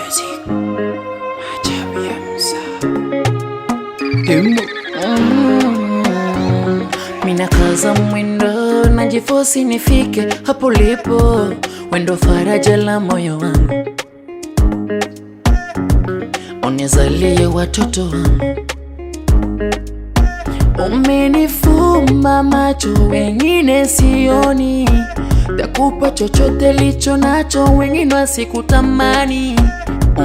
Music, maajabu ya Musa. Tembo. Mina kaza mwendo, najifosi nifike hapo lipo, wendo faraja la moyo wangu, unizalie watoto wangu. Umenifumba macho, wengine sioni, takupa chochote licho nacho, wengine wasikutamani.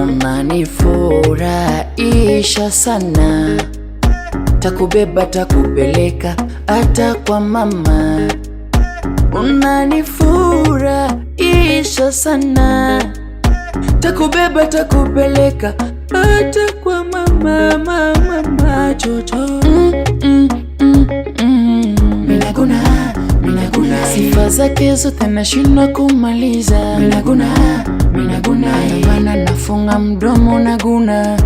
Unanifurahisha sana, takubeba takupeleka hata kwa mama. Unanifurahisha sana, takubeba takupeleka hata kwa mama, mama jojo. Minaguna sifa zake zote nashindwa kumaliza. Minaguna maana nafunga mdomo naguna.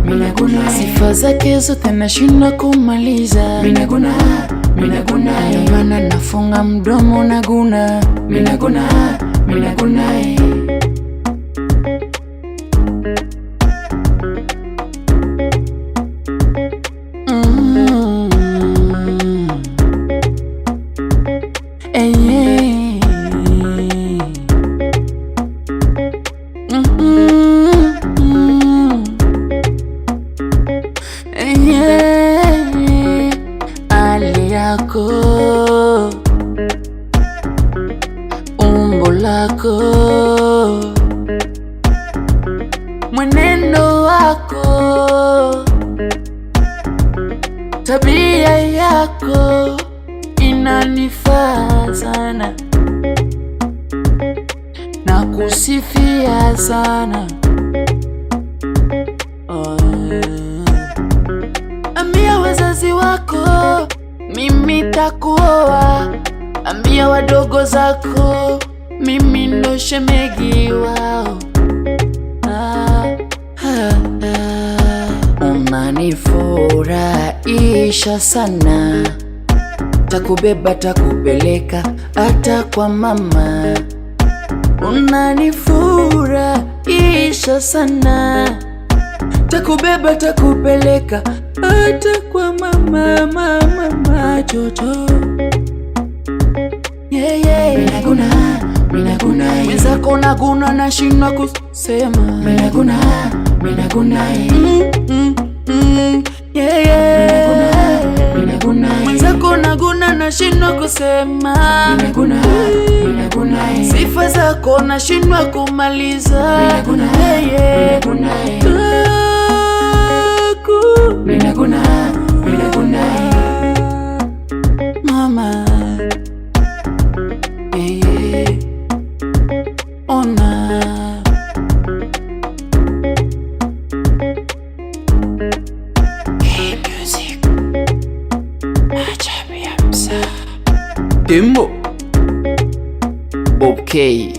Minaguna sifa zake zote nashindwa kumaliza. Minaguna maana nafunga mdomo naguna. Minaguna hali yako, umbo lako, mwenendo wako, tabia yako inanifaa sana, na kusifia sana. Ambia wazazi wako mimi takuoa, ambia wadogo zako mimi ndo shemegi wao. Unanifurahisha sana, takubeba takupeleka hata kwa mama. Unanifurahisha sana, takubeba takupeleka hata kwa mama, mama jojo. Minaguna mwenzako naguna, nashindwa kusema. Minaguna mwenzako naguna, nashindwa kusema. Sifa zako nashindwa kumaliza. Mama, ona Music, maajabu ya Musa. Tembo Bob K.